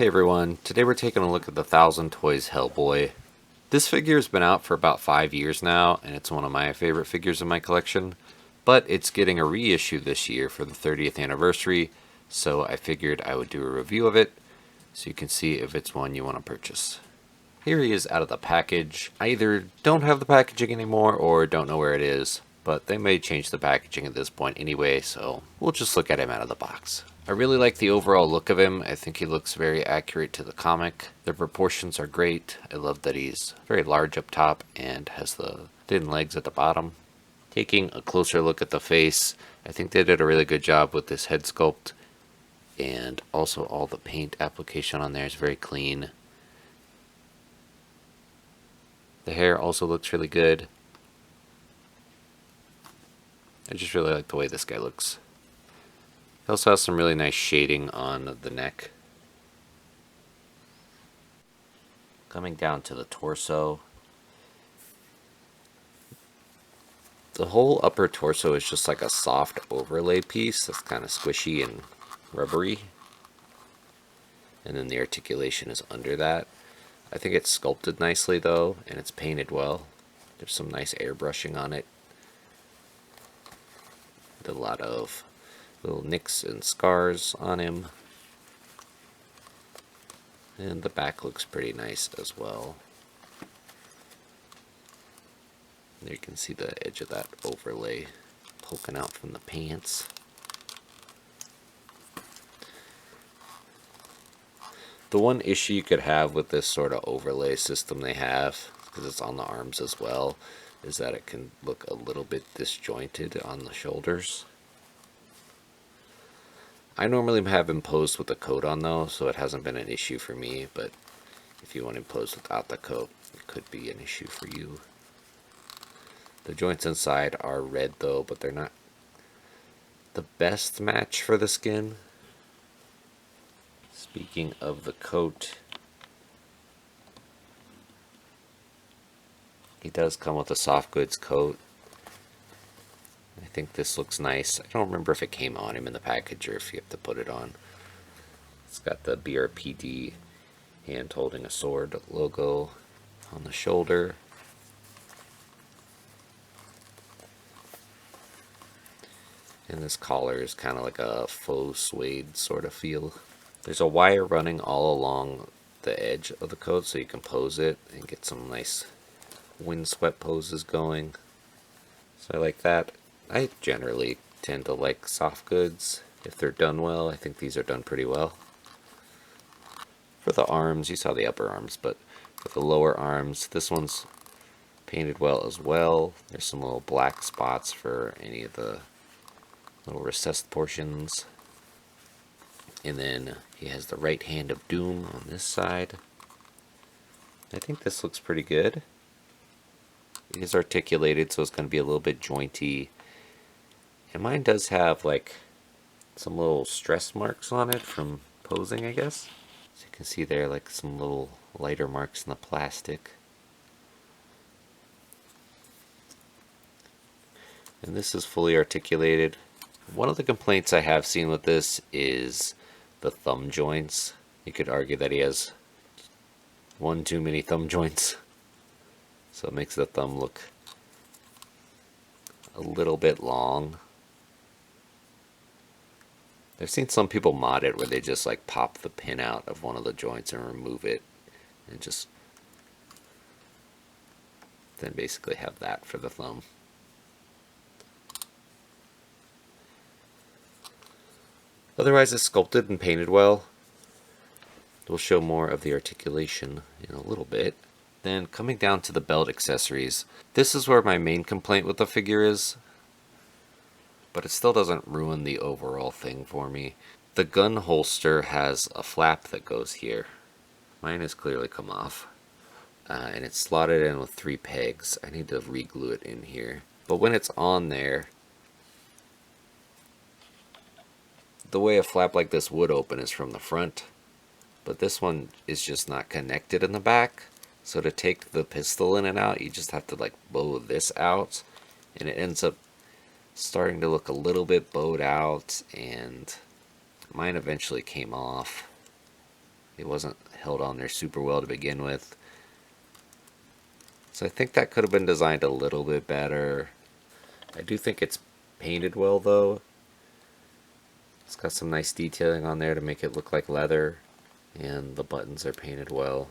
Hey everyone, today we're taking a look at the 1000toys Hellboy. This figure has been out for about 5 years now, and it's one of my favorite figures in my collection, but it's getting a reissue this year for the 30th anniversary, so I figured I would do a review of it so you can see if it's one you want to purchase. Here he is out of the package. I either don't have the packaging anymore or don't know where it is, but they may change the packaging at this point anyway, so we'll just look at him out of the box. I really like the overall look of him. I think he looks very accurate to the comic. The proportions are great. I love that he's very large up top and has the thin legs at the bottom. Taking a closer look at the face, I think they did a really good job with this head sculpt, and also all the paint application on there is very clean. The hair also looks really good. I just really like the way this guy looks. He also has some really nice shading on the neck. Coming down to the torso. The whole upper torso is just like a soft overlay piece that's kind of squishy and rubbery. And then the articulation is under that. I think it's sculpted nicely though, and it's painted well. There's some nice airbrushing on it. Did a lot of little nicks and scars on him. And the back looks pretty nice as well. There you can see the edge of that overlay poking out from the pants. The one issue you could have with this sort of overlay system they have, because it's on the arms as well, is that it can look a little bit disjointed on the shoulders. I normally have him posed with the coat on though, so it hasn't been an issue for me, but if you want him posed without the coat, it could be an issue for you. The joints inside are red though, but they're not the best match for the skin. Speaking of the coat, he does come with a soft goods coat. I think this looks nice. I don't remember if it came on him in the package or if you have to put it on. It's got the BRPD hand holding a sword logo on the shoulder. And this collar is kind of like a faux suede sort of feel. There's a wire running all along the edge of the coat so you can pose it and get some nice windswept poses going. So I like that. I generally tend to like soft goods if they're done well. I think these are done pretty well. For the arms, you saw the upper arms, but for the lower arms, this one's painted well as well. There's some little black spots for any of the little recessed portions. And then he has the right hand of doom on this side. I think this looks pretty good. It is articulated, so it's going to be a little bit jointy. And mine does have like some little stress marks on it from posing, I guess. So you can see there like some little lighter marks in the plastic. And this is fully articulated. One of the complaints I have seen with this is the thumb joints. You could argue that he has one too many thumb joints. So it makes the thumb look a little bit long. I've seen some people mod it where they just like pop the pin out of one of the joints and remove it and just then basically have that for the thumb. Otherwise it's sculpted and painted well. We'll show more of the articulation in a little bit. Then coming down to the belt accessories, this is where my main complaint with the figure is, but it still doesn't ruin the overall thing for me. The gun holster has a flap that goes here. Mine has clearly come off. And it's slotted in with 3 pegs. I need to re-glue it in here. But when it's on there, the way a flap like this would open is from the front. But this one is just not connected in the back. So to take the pistol in and out, you just have to like bow this out. And it ends up starting to look a little bit bowed out, and mine eventually came off. It wasn't held on there super well to begin with. So I think that could have been designed a little bit better. I do think it's painted well though. It's got some nice detailing on there to make it look like leather, and the buttons are painted well.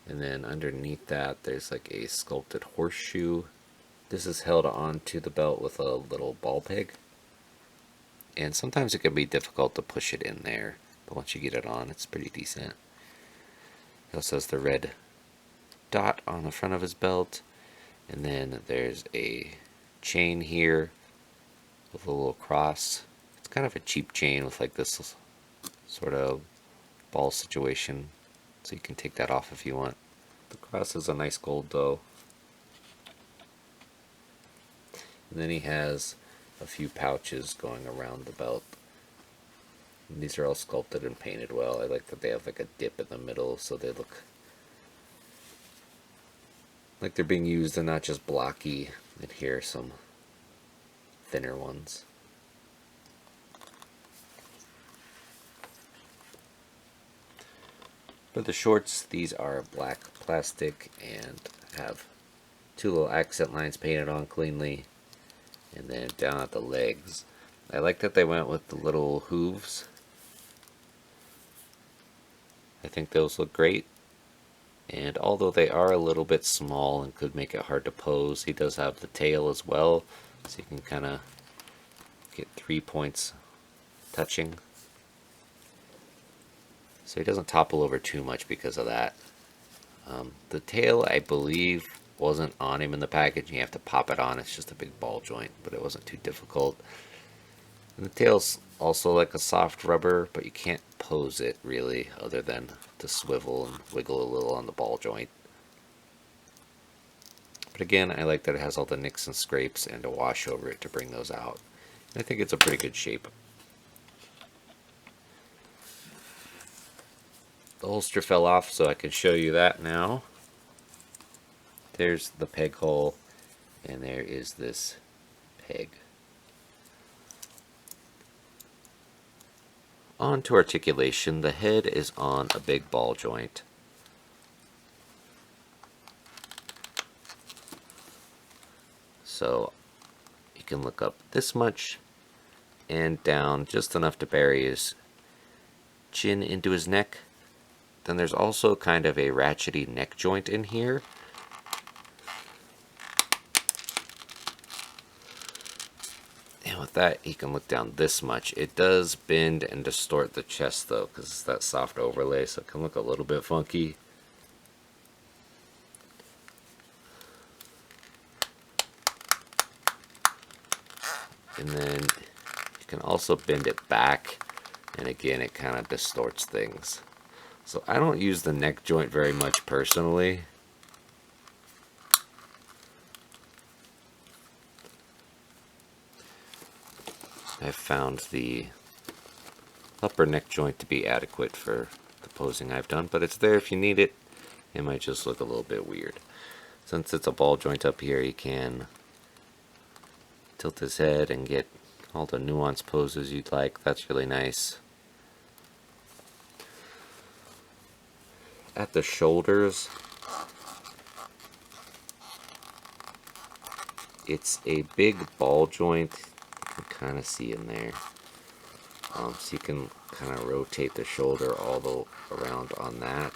And then underneath that there's like a sculpted horseshoe. This is held onto the belt with a little ball peg, and sometimes it can be difficult to push it in there, but once you get it on, it's pretty decent. It also has the red dot on the front of his belt, and then there's a chain here with a little cross. It's kind of a cheap chain with like this sort of ball situation, so you can take that off if you want. The cross is a nice gold though. And then he has a few pouches going around the belt. And these are all sculpted and painted well. I like that they have like a dip in the middle so they look like they're being used and not just blocky. And here are some thinner ones. For the shorts, these are black plastic and have two little accent lines painted on cleanly. And then down at the legs, I like that they went with the little hooves. I think those look great. And although they are a little bit small and could make it hard to pose, he does have the tail as well, so you can kind of get 3 points touching. So he doesn't topple over too much because of that. The tail, I believe, wasn't on him in the package. You have to pop it on. It's just a big ball joint, but it wasn't too difficult. And the tail's also like a soft rubber, but you can't pose it really other than to swivel and wiggle a little on the ball joint. But again, I like that it has all the nicks and scrapes and a wash over it to bring those out. And I think it's a pretty good shape. The holster fell off, so I can show you that now. There's the peg hole, and there is this peg. On to articulation. The head is on a big ball joint. So you can look up this much and down just enough to bury his chin into his neck. Then there's also kind of a ratchety neck joint in here. And with that, he can look down this much. It does bend and distort the chest though, because it's that soft overlay, so it can look a little bit funky. And then you can also bend it back, and again it kind of distorts things. So I don't use the neck joint very much personally. I've found the upper neck joint to be adequate for the posing I've done, but it's there if you need it. It might just look a little bit weird. Since it's a ball joint up here, you can tilt his head and get all the nuanced poses you'd like. That's really nice. At the shoulders, it's a big ball joint. You can kind of see in there. So you can kind of rotate the shoulder all the around on that.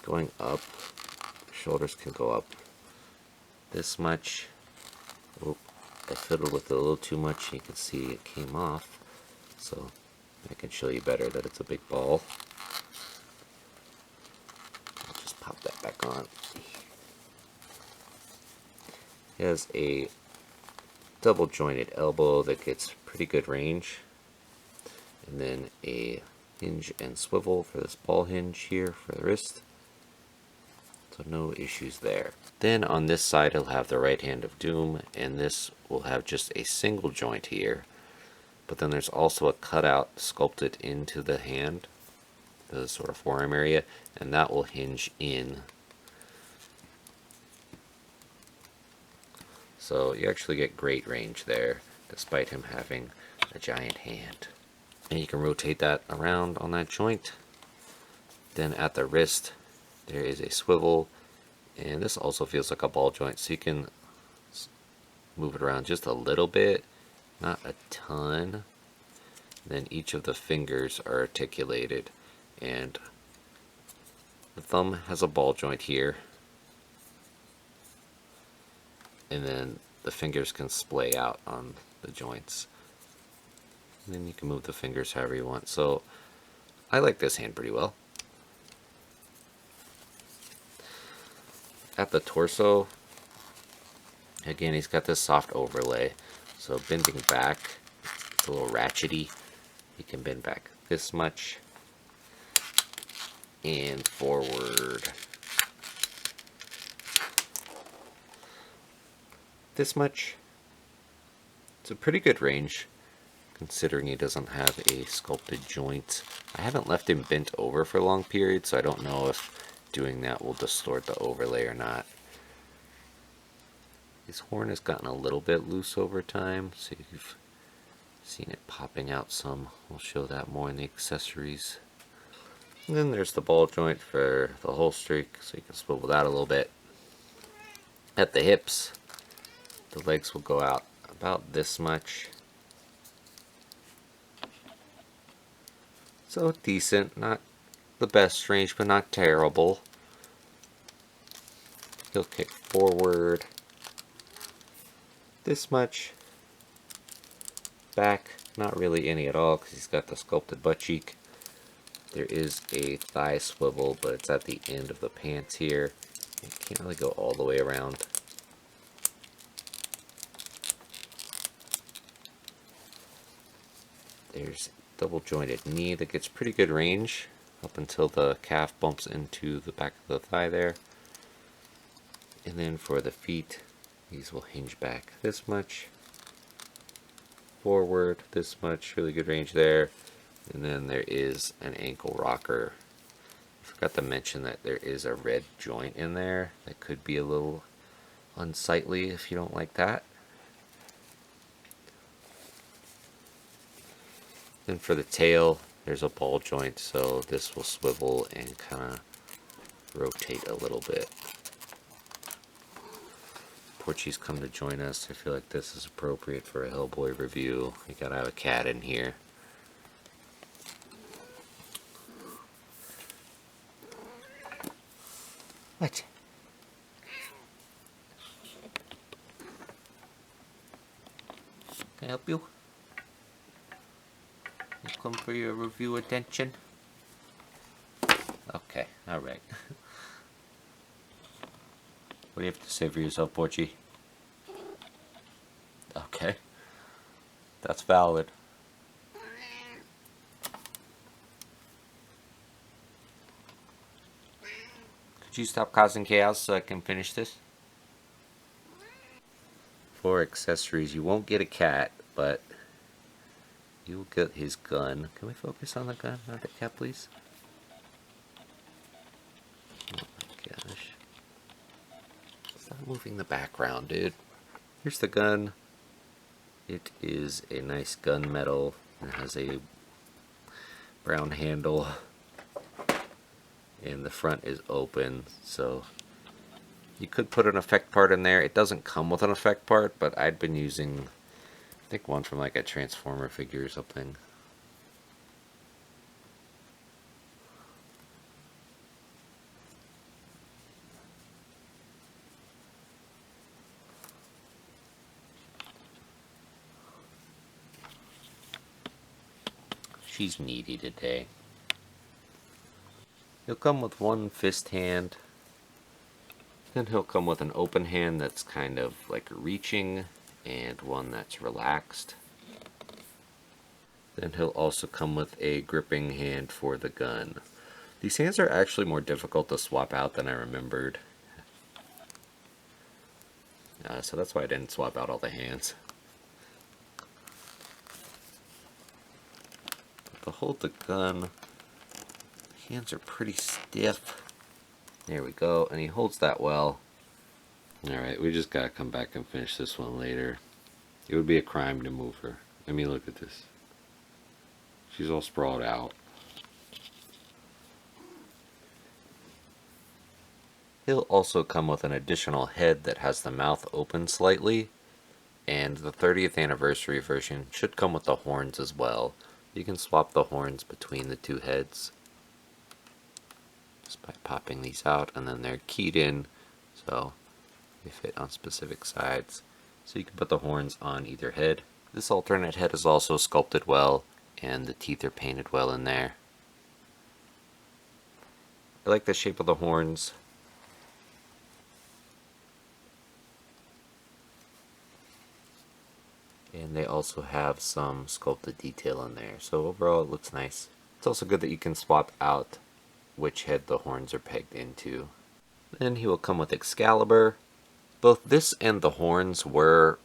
Going up, shoulders can go up this much. Oh, I fiddled with it a little too much. You can see it came off. So I can show you better that it's a big ball. I'll just pop that back on. It has a double jointed elbow that gets pretty good range, and then a hinge and swivel for this ball hinge here for the wrist, so no issues there. Then on this side he'll have the right hand of doom, and this will have just a single joint here, but then there's also a cutout sculpted into the hand, the sort of forearm area, and that will hinge in. So you actually get great range there, despite him having a giant hand. And you can rotate that around on that joint. Then at the wrist, there is a swivel, and this also feels like a ball joint, so you can move it around just a little bit, not a ton. Then each of the fingers are articulated, and the thumb has a ball joint here, and then the fingers can splay out on the joints. And then you can move the fingers however you want. So I like this hand pretty well. At the torso, again, he's got this soft overlay. So bending back, it's a little ratchety. You can bend back this much and forward this much. It's a pretty good range considering he doesn't have a sculpted joint. I haven't left him bent over for long periods, so I don't know if doing that will distort the overlay or not. His horn has gotten a little bit loose over time, so you've seen it popping out some. We'll show that more in the accessories. And then there's the ball joint for the whole streak, so you can swivel that a little bit. At the hips, the legs will go out about this much. So decent, not the best range, but not terrible. He'll kick forward this much. Back, not really any at all because he's got the sculpted butt cheek. There is a thigh swivel, but it's at the end of the pants here. You can't really go all the way around. There's double jointed knee that gets pretty good range up until the calf bumps into the back of the thigh there. And then for the feet, these will hinge back this much, forward this much, really good range there. And then there is an ankle rocker. I forgot to mention that there is a red joint in there that could be a little unsightly if you don't like that. Then for the tail, there's a ball joint, so this will swivel and kind of rotate a little bit. Porchy's come to join us. I feel like this is appropriate for a Hellboy review. You gotta have a cat in here. What? Can I help you? You come for your review attention? Okay, alright. What do you have to say for yourself, Porchy? Okay. That's valid. Could you stop causing chaos so I can finish this? For accessories, you won't get a cat, but you'll get his gun. Can we focus on the gun, not the cat, please? Oh my gosh. Stop moving the background, dude. Here's the gun. It is a nice gunmetal. It has a brown handle. And the front is open, so you could put an effect part in there. It doesn't come with an effect part, but I'd been using, I think, one from like a Transformer figure or something. She's needy today. He'll come with one fist hand. Then he'll come with an open hand that's kind of like reaching and one that's relaxed. Then he'll also come with a gripping hand for the gun. These hands are actually more difficult to swap out than I remembered. So that's why I didn't swap out all the hands. But to hold the gun, hands are pretty stiff. There we go, and he holds that well. Alright, we just gotta come back and finish this one later. It would be a crime to move her. I mean, look at this. She's all sprawled out. He'll also come with an additional head that has the mouth open slightly, and the 30th anniversary version should come with the horns as well. You can swap the horns between the two heads just by popping these out, and then they're keyed in so they fit on specific sides. So you can put the horns on either head. This alternate head is also sculpted well, and the teeth are painted well in there. I like the shape of the horns. And they also have some sculpted detail in there. So overall it looks nice. It's also good that you can swap out which head the horns are pegged into. Then he will come with Excalibur. Both this and the horns were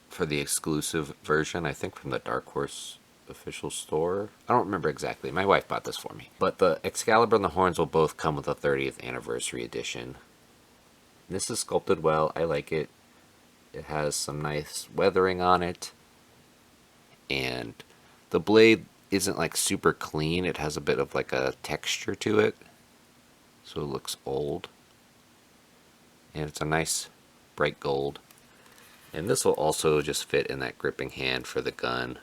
for the exclusive version, I think from the Dark Horse official store. I don't remember exactly. My wife bought this for me. But the Excalibur and the horns will both come with the 30th anniversary edition. This is sculpted well. I like it. It has some nice weathering on it, and the blade isn't like super clean. It has a bit of like a texture to it, so it looks old, and it's a nice bright gold. And this will also just fit in that gripping hand for the gun.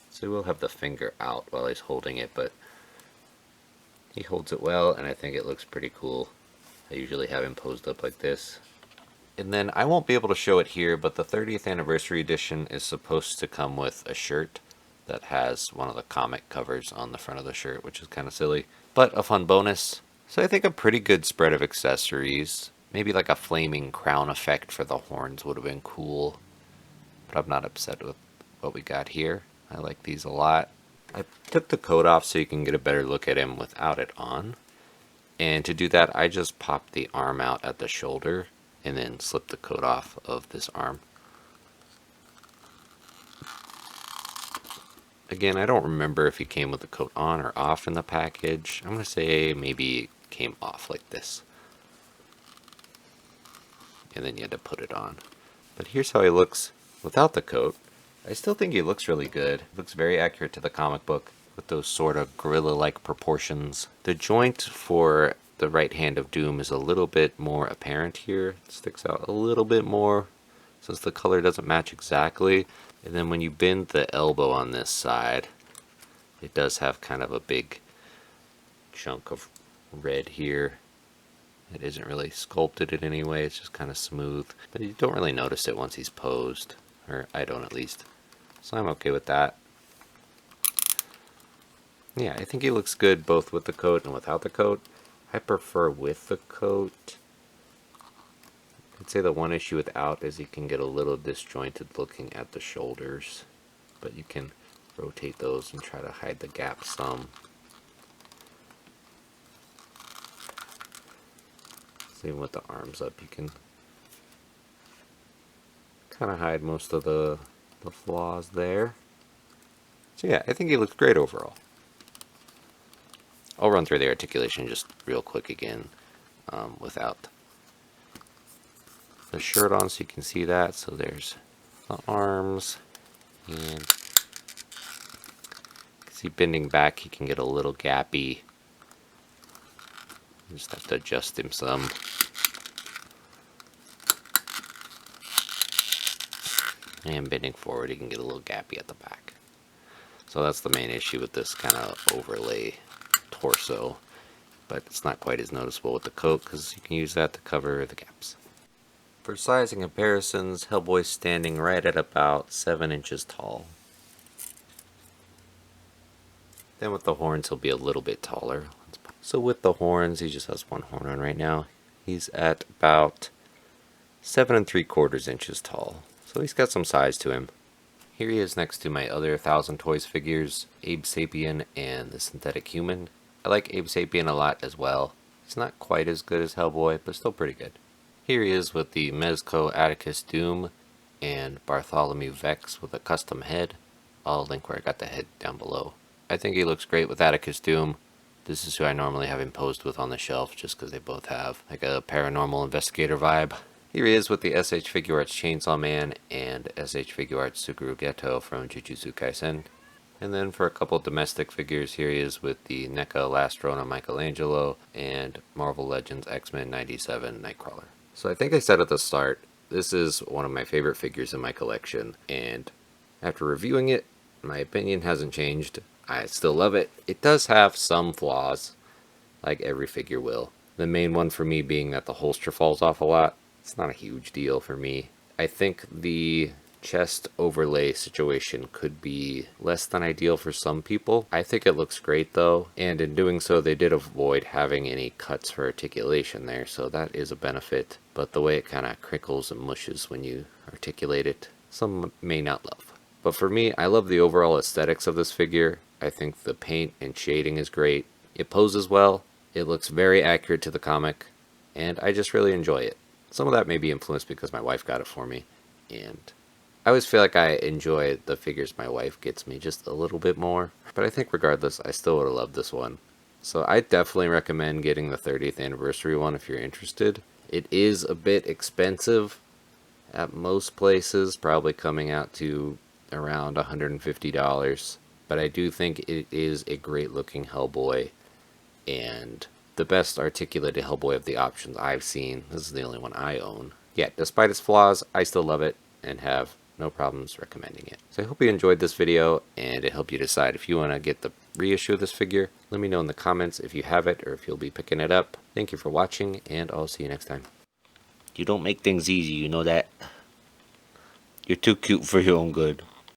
So we'll have the finger out while he's holding it, but he holds it well, and I think it looks pretty cool. I usually have him posed up like this. And then I won't be able to show it here, but the 30th anniversary edition is supposed to come with a shirt that has one of the comic covers on the front of the shirt, which is kind of silly, but a fun bonus. So I think a pretty good spread of accessories. Maybe like a flaming crown effect for the horns would have been cool, but I'm not upset with what we got here. I like these a lot. I took the coat off so you can get a better look at him without it on. And to do that, I just popped the arm out at the shoulder and then slipped the coat off of this arm. Again, I don't remember if he came with the coat on or off in the package. I'm going to say maybe it came off like this. And then you had to put it on. But here's how he looks without the coat. I still think he looks really good. Looks very accurate to the comic book, with those sort of gorilla-like proportions. The joint for the right hand of Doom is a little bit more apparent here. It sticks out a little bit more since the color doesn't match exactly. And then when you bend the elbow on this side, it does have kind of a big chunk of red here. It isn't really sculpted in any way, it's just kind of smooth. But you don't really notice it once he's posed, or I don't at least. So I'm okay with that. Yeah, I think he looks good both with the coat and without the coat. I prefer with the coat. I'd say the one issue without is you can get a little disjointed looking at the shoulders, but you can rotate those and try to hide the gap some. Same with the arms up, you can kind of hide most of the flaws there. So yeah, I think he looks great overall. I'll run through the articulation just real quick again without the shirt on so you can see that. So there's the arms, and you can see bending back he can get a little gappy. You just have to adjust him some. And bending forward he can get a little gappy at the back. So that's the main issue with this kind of overlay torso, but it's not quite as noticeable with the coat because you can use that to cover the gaps. For sizing comparisons, Hellboy's standing right at about 7 inches tall. Then with the horns he'll be a little bit taller. So with the horns, he just has one horn on right now. He's at about 7 3/4 inches tall. So he's got some size to him. Here he is next to my other 1000 Toys figures, Abe Sapien and the Synthetic Human. I like Abe Sapien a lot as well. He's not quite as good as Hellboy, but still pretty good. Here he is with the Mezco Atticus Doom and Bartholomew Vex with a custom head. I'll link where I got the head down below. I think he looks great with Atticus Doom. This is who I normally have him posed with on the shelf just because they both have like a paranormal investigator vibe. Here he is with the SH Figuarts Chainsaw Man and SH Figuarts Suguru Geto from Jujutsu Kaisen. And then for a couple domestic figures, here he is with the NECA Lastrona Michelangelo and Marvel Legends X-Men 97 Nightcrawler. So I think I said at the start, this is one of my favorite figures in my collection, and after reviewing it, my opinion hasn't changed. I still love it. It does have some flaws, like every figure will. The main one for me being that the holster falls off a lot. It's not a huge deal for me. I think the chest overlay situation could be less than ideal for some people. I think it looks great though, and in doing so they did avoid having any cuts for articulation there, so that is a benefit. But the way it kind of crinkles and mushes when you articulate it, some may not love. But for me, I love the overall aesthetics of this figure. I think the paint and shading is great. It poses well, it looks very accurate to the comic, and I just really enjoy it. Some of that may be influenced because my wife got it for me, and I always feel like I enjoy the figures my wife gets me just a little bit more, but I think regardless, I still would have loved this one. So I definitely recommend getting the 30th anniversary one if you're interested. It is a bit expensive at most places, probably coming out to around $150, but I do think it is a great looking Hellboy, and the best articulated Hellboy of the options I've seen. This is the only one I own. Yeah, despite its flaws, I still love it and have no problems recommending it. So I hope you enjoyed this video and it helped you decide if you want to get the reissue of this figure. Let me know in the comments if you have it or if you'll be picking it up. Thank you for watching, and I'll see you next time. You don't make things easy, you know that? You're too cute for your own good.